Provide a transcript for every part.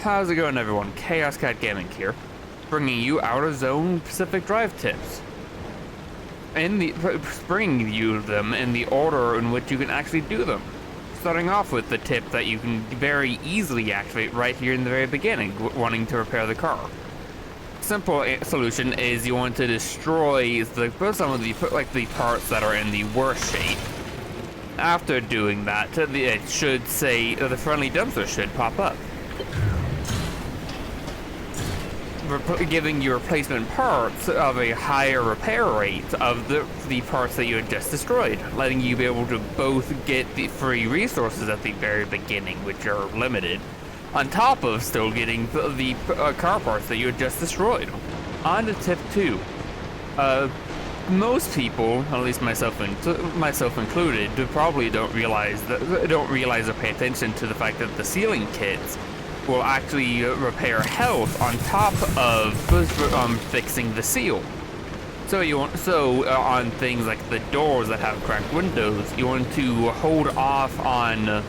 How's it going, everyone? ChaosKatGaming here, bringing you Outer Zone Pacific Drive tips. Bringing you them in the order in which you can actually do them. Starting off with the tip that you can very easily activate right here in the very beginning, wanting to repair the car. Simple solution is you want to destroy some of the parts that are in the worst shape. After doing that, it should say the friendly dumpster should pop up, giving you replacement parts of a higher repair rate of the parts that you had just destroyed, letting you be able to both get the free resources at the very beginning, which are limited, on top of still getting the car parts that you had just destroyed. On to tip 2. Most people, at least myself included, probably don't realize or pay attention to the fact that the sealing kits will actually repair health on top of fixing the seal. So on things like the doors that have cracked windows, you want to hold off on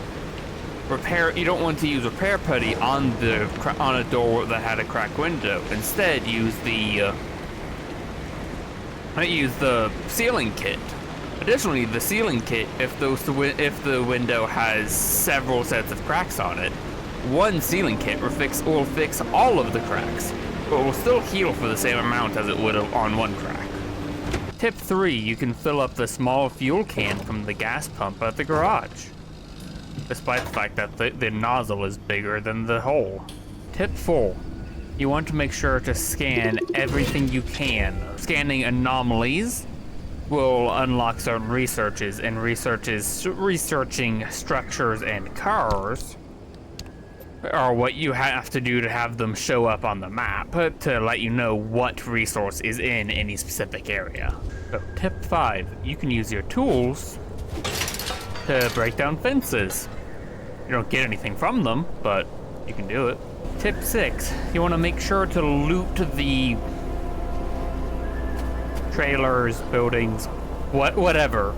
repair. You don't want to use repair putty on a door that had a cracked window. Instead, use the sealing kit. Additionally, the sealing kit, if the window has several sets of cracks on it, one sealing kit will fix all of the cracks, but will still heal for the same amount as it would on one crack. Tip 3, you can fill up the small fuel can from the gas pump at the garage, despite the fact that the nozzle is bigger than the hole. Tip 4, you want to make sure to scan everything you can. Scanning anomalies will unlock certain researches, and researching structures and cars are what you have to do to have them show up on the map to let you know what resource is in any specific area. So, tip 5, you can use your tools to break down fences. You don't get anything from them, but you can do it. Tip 6, you want to make sure to loot the trailers, buildings, whatever,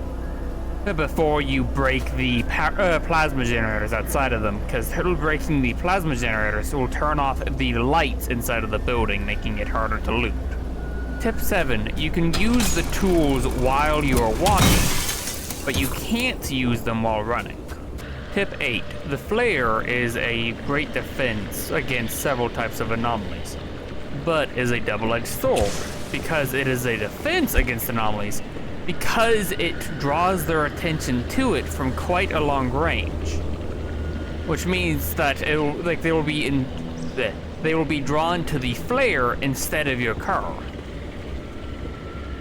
before you break the plasma generators outside of them, because breaking the plasma generators will turn off the lights inside of the building, making it harder to loot. Tip 7, you can use the tools while you are walking, but you can't use them while running. Tip 8, the flare is a great defense against several types of anomalies, but is a double-edged sword, because it is a defense against anomalies, because it draws their attention to it from quite a long range, which means that they will be drawn to the flare instead of your car.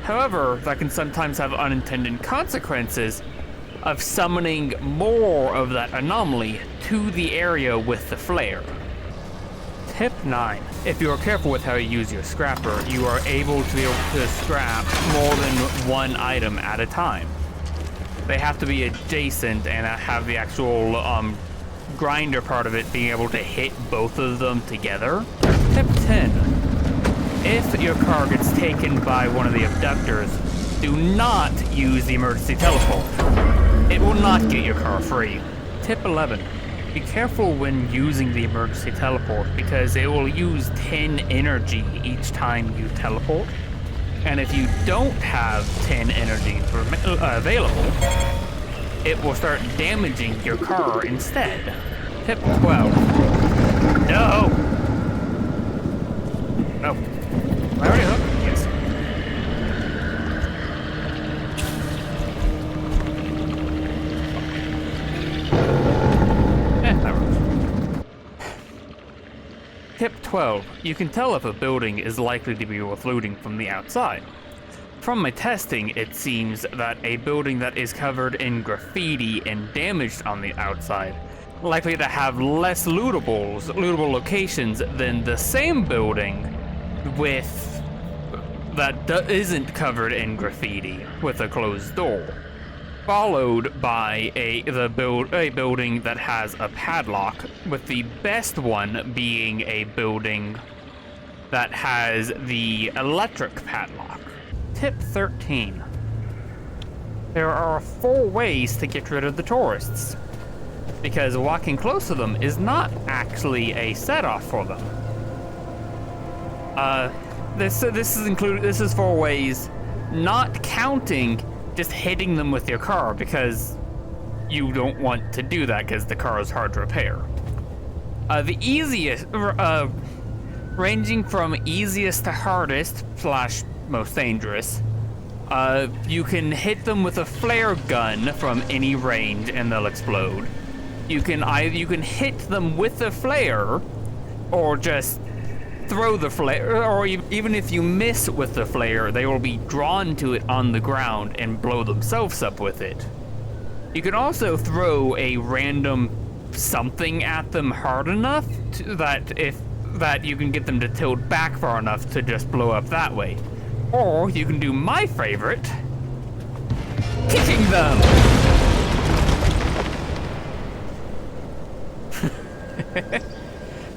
However, that can sometimes have unintended consequences of summoning more of that anomaly to the area with the flare. Tip 9. If you are careful with how you use your scrapper, you are able to scrap more than one item at a time. They have to be adjacent and have the actual grinder part of it being able to hit both of them together. Tip 10. If your car gets taken by one of the abductors, do not use the emergency teleport. It will not get your car free. Tip 11. Be careful when using the emergency teleport, because it will use 10 energy each time you teleport. And if you don't have 10 energy available, it will start damaging your car instead. Tip 12. No! No. I already hooked? Yes. Tip 12. You can tell if a building is likely to be worth looting from the outside. From my testing, it seems that a building that is covered in graffiti and damaged on the outside likely to have less lootable locations than the same building that isn't covered in graffiti with a closed door, followed by a building that has a padlock, with the best one being a building that has the electric padlock. Tip 13. There are 4 ways to get rid of the tourists. because walking close to them is not actually a set-off for them. This is for ways not counting just hitting them with your car, because you don't want to do that because the car is hard to repair. The easiest, ranging from easiest to hardest / most dangerous, you can hit them with a flare gun from any range and they'll explode. You can hit them with a flare, or just throw the flare, or even if you miss with the flare, they will be drawn to it on the ground and blow themselves up with it. You can also throw a random something at them hard enough that you can get them to tilt back far enough to just blow up that way. Or you can do my favorite, kicking them!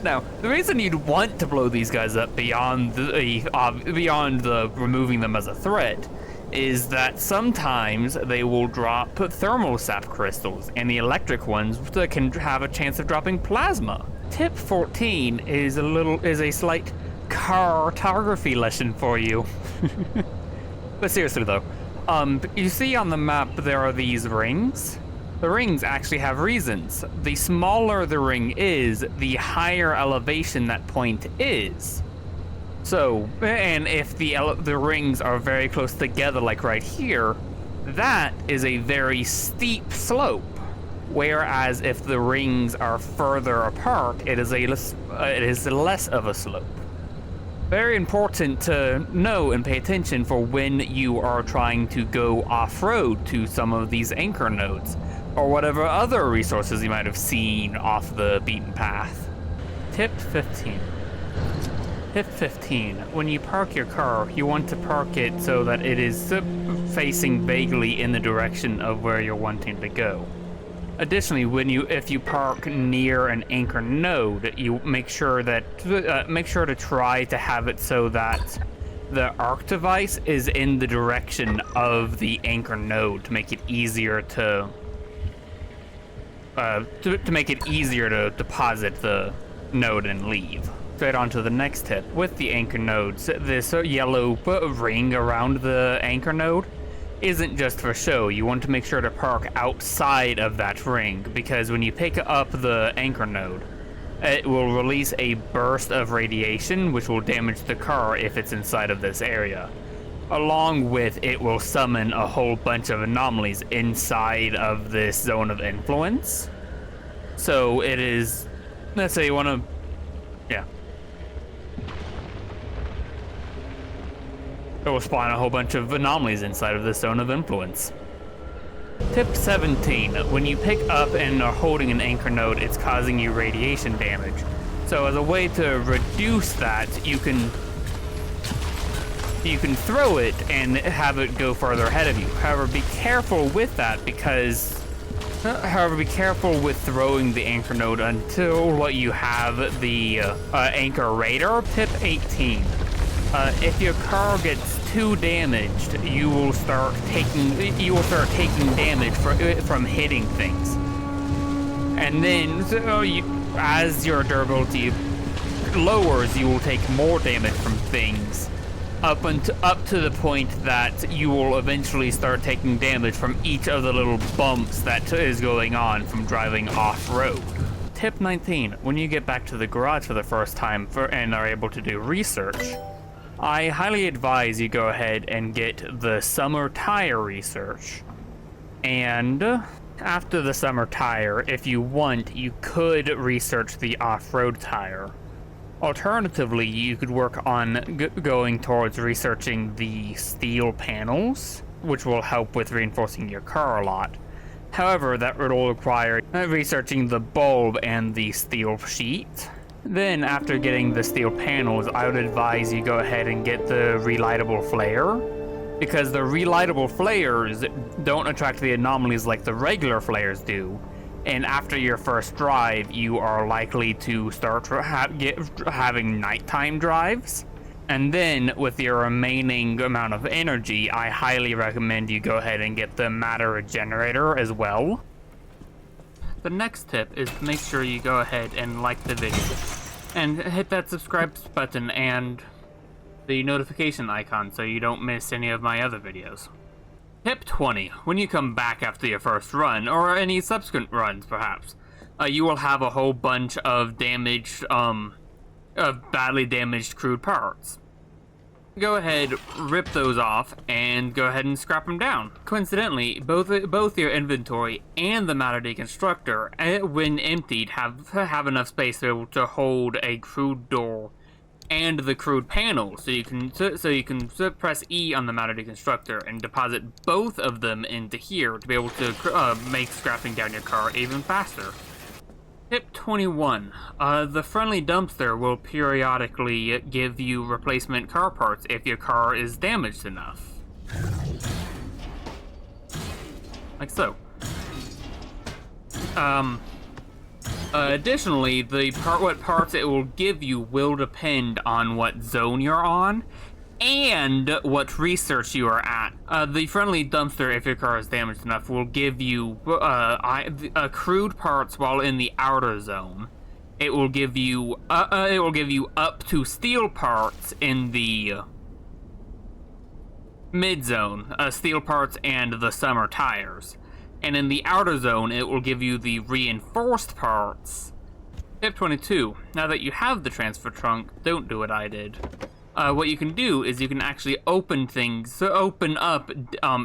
Now, the reason you'd want to blow these guys up beyond the removing them as a threat is that sometimes they will drop thermal sap crystals, and the electric ones that can have a chance of dropping plasma. Tip 14 is a slight CAR-Tography lesson for you. But seriously though, you see on the map there are these rings? The rings actually have reasons. The smaller the ring is, the higher elevation that point is. So, and if the rings are very close together, like right here, that is a very steep slope. Whereas if the rings are further apart, it is less of a slope. Very important to know and pay attention for when you are trying to go off-road to some of these anchor nodes, or whatever other resources you might have seen off the beaten path. Tip 15. Tip 15. When you park your car, you want to park it so that it is facing vaguely in the direction of where you're wanting to go. Additionally, if you park near an anchor node, you make sure to try to have it so that the arc device is in the direction of the anchor node to make it easier to deposit the node and leave. Straight on to the next tip. With the anchor nodes, this yellow ring around the anchor node isn't just for show. You want to make sure to park outside of that ring, because when you pick up the anchor node, it will release a burst of radiation which will damage the car if it's inside of this area. Along with it will summon a whole bunch of anomalies inside of this zone of influence. So it is, let's say you want to, yeah. It will spawn a whole bunch of anomalies inside of this zone of influence. Tip 17. When you pick up and are holding an anchor node, it's causing you radiation damage. So as a way to reduce that, you can throw it and have it go further ahead of you. However, be careful with that because... However, be careful with throwing the anchor node until you have the anchor radar. Tip 18. If your car gets too damaged, you will start taking damage from hitting things, and then as your durability lowers, you will take more damage from things, up to the point that you will eventually start taking damage from each of the little bumps that is going on from driving off-road. Tip 19. When you get back to the garage for the first time and are able to do research, I highly advise you go ahead and get the summer tire research. And after the summer tire, if you want, you could research the off-road tire. Alternatively, you could work on going towards researching the steel panels, which will help with reinforcing your car a lot. However, that would all require researching the bulb and the steel sheet. Then, after getting the steel panels, I would advise you go ahead and get the relightable flare, because the relightable flares don't attract the anomalies like the regular flares do. And after your first drive, you are likely to start having nighttime drives. And then, with your remaining amount of energy, I highly recommend you go ahead and get the matter regenerator as well. the next tip is to make sure you go ahead and like the video. And hit that subscribe button and the notification icon so you don't miss any of my other videos. Tip 20. When you come back after your first run, or any subsequent runs perhaps, you will have a whole bunch of damaged, badly damaged crude parts. Go ahead, rip those off, and go ahead and scrap them down. Coincidentally, both your inventory and the matter deconstructor, when emptied, have enough space to be able to hold a crude door and the crude panel, so you can press E on the matter deconstructor and deposit both of them into here to be able to make scrapping down your car even faster. Tip 21. The friendly dumpster will periodically give you replacement car parts if your car is damaged enough. Like so. Additionally, what parts it will give you will depend on what zone you're on and what research you are at. The friendly dumpster, if your car is damaged enough, will give you crude parts while in the outer zone. It will give you up to steel parts in the mid zone, steel parts and the summer tires. And in the outer zone, it will give you the reinforced parts. Tip 22. Now that you have the transfer trunk, don't do what I did. What you can do is you can actually open up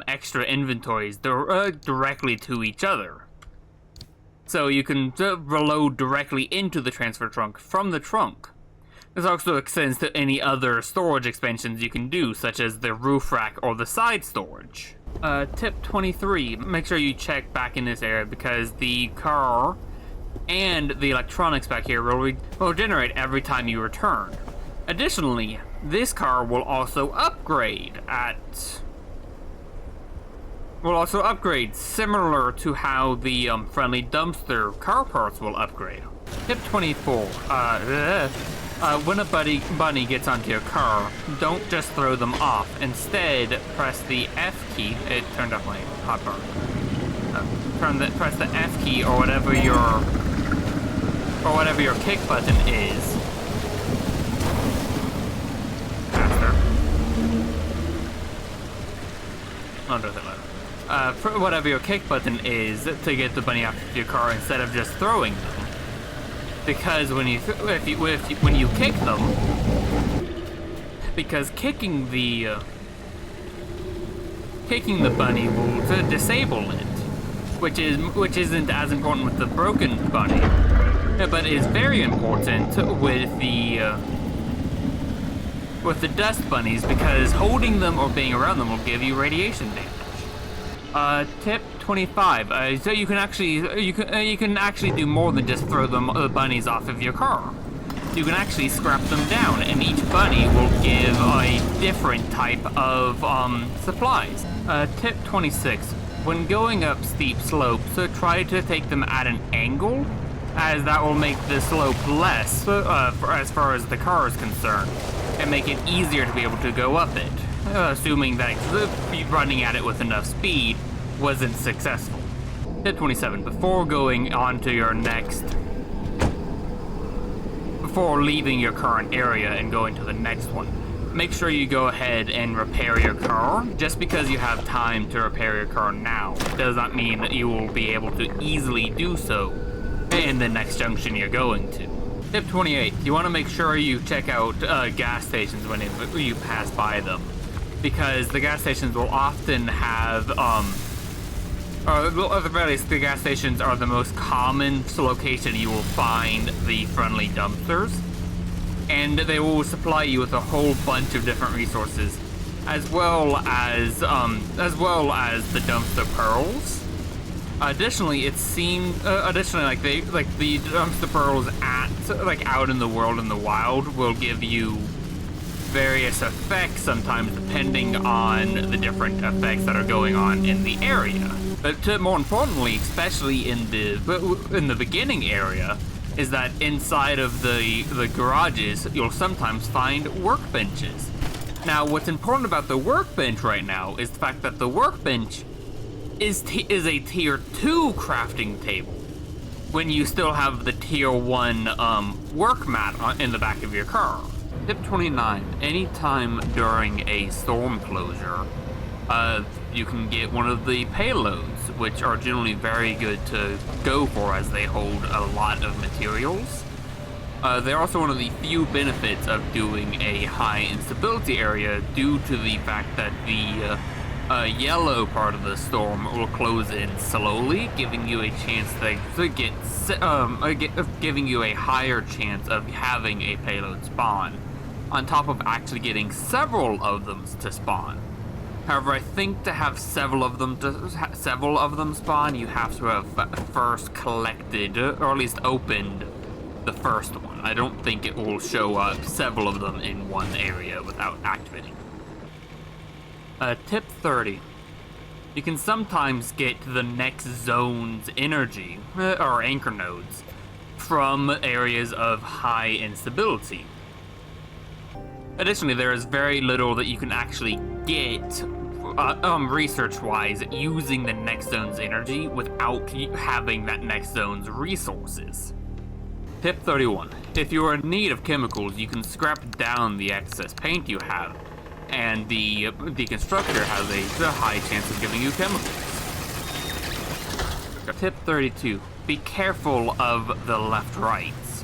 extra inventories directly to each other. So you can reload directly into the transfer trunk from the trunk. This also extends to any other storage expansions you can do, such as the roof rack or the side storage. Tip 23, make sure you check back in this area because the car and the electronics back here will regenerate every time you return. Additionally, this car will also upgrade similar to how the friendly dumpster car parts will upgrade. Tip 24, when a bunny gets onto your car, don't just throw them off. Instead, press the F key. It turned off my hotbar. Press the F key or whatever your kick button is. Faster. I'll do that later. Whatever your kick button is to get the bunny off your car instead of just throwing them. Because when you kick them, because kicking the bunny will disable it, which isn't as important with the broken bunny, but is very important with the dust bunnies because holding them or being around them will give you radiation damage. Tip 25. So you can actually do more than just throw the bunnies off of your car. You can actually scrap them down, and each bunny will give a different type of supplies. Tip 26. When going up steep slopes, try to take them at an angle, as that will make the slope less as far as the car is concerned, and make it easier to be able to go up it, assuming that running at it with enough speed wasn't successful. Tip 27. Before leaving your current area and going to the next one, make sure you go ahead and repair your car. Just because you have time to repair your car now does not mean that you will be able to easily do so in the next junction you're going to. Tip 28. You want to make sure you check out gas stations when you pass by them, because the gas stations will often have or at the very least, the gas stations are the most common location you will find the friendly dumpsters, and they will supply you with a whole bunch of different resources, as well as the dumpster pearls. Additionally, the dumpster pearls out in the world in the wild will give you various effects sometimes depending on the different effects that are going on in the area. But more importantly, especially in the beginning area, is that inside of the garages, you'll sometimes find workbenches. Now, what's important about the workbench right now is the fact that the workbench is a tier 2 crafting table. when you still have the tier 1 work mat in the back of your car. Tip 29, anytime during a storm closure, you can get one of the payloads, which are generally very good to go for as they hold a lot of materials. They're also one of the few benefits of doing a high instability area due to the fact that the yellow part of the storm will close in slowly, giving you a chance giving you a higher chance of having a payload spawn, on top of actually getting several of them to spawn. However, I think to have several of them spawn, you have to have first collected, or at least opened, the first one. I don't think it will show up several of them in one area without activating. Tip 30. You can sometimes get the next zone's energy, or anchor nodes, from areas of high instability. Additionally, there is very little that you can actually get, research-wise, using the next zone's energy without having that next zone's resources. Tip 31. If you are in need of chemicals, you can scrap down the excess paint you have, and the constructor has a high chance of giving you chemicals. Tip 32. Be careful of the left-rights,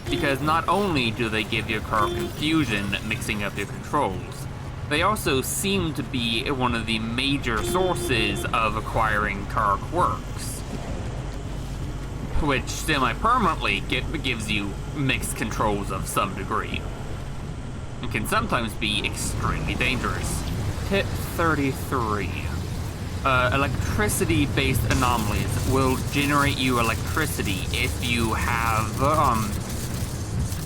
because not only do they give your car confusion mixing up your controls, they also seem to be one of the major sources of acquiring car quirks, which semi-permanently gives you mixed controls of some degree, and can sometimes be extremely dangerous. Tip 33. Electricity-based anomalies will generate you electricity if you have,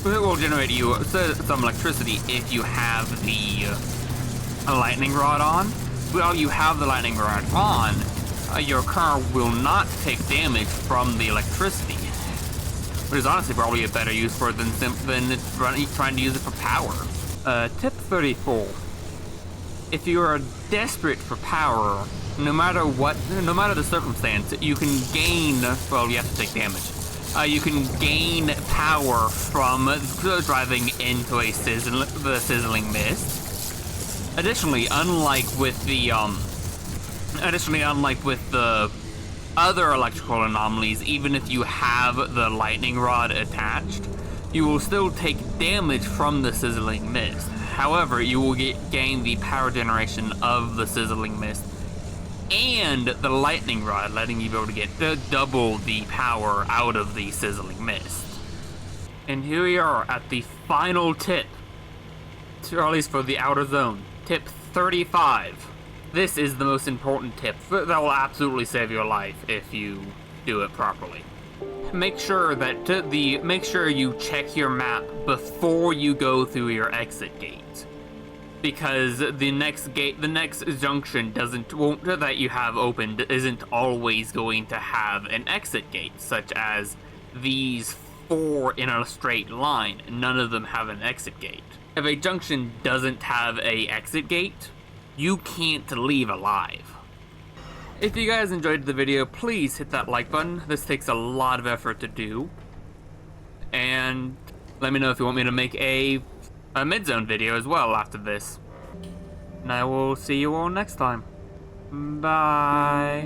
it will generate you some electricity if you have the lightning rod on. While you have the lightning rod on, your car will not take damage from the electricity, which is honestly probably a better use for it than trying to use it for power. Tip 34. If you are desperate for power, no matter the circumstance, you can gain, well, you have to take damage. You can gain power from driving into the sizzling mist. Additionally, unlike with the other electrical anomalies, even if you have the lightning rod attached, you will still take damage from the sizzling mist. However, you will gain the power generation of the sizzling mist and the lightning rod, letting you be able to get double the power out of the sizzling mist. And here we are at the final tip, or at least for the outer zone. Tip 35. This is the most important tip that will absolutely save your life if you do it properly. Make sure you check your map before you go through your exit gate, because the next junction that you have opened isn't always going to have an exit gate, such as these 4 in a straight line. None of them have an exit gate. If a junction doesn't have a exit gate, you can't leave alive. If you guys enjoyed the video, please hit that like button. This takes a lot of effort to do. And let me know if you want me to make a mid-zone video as well after this. And I will see you all next time. Bye.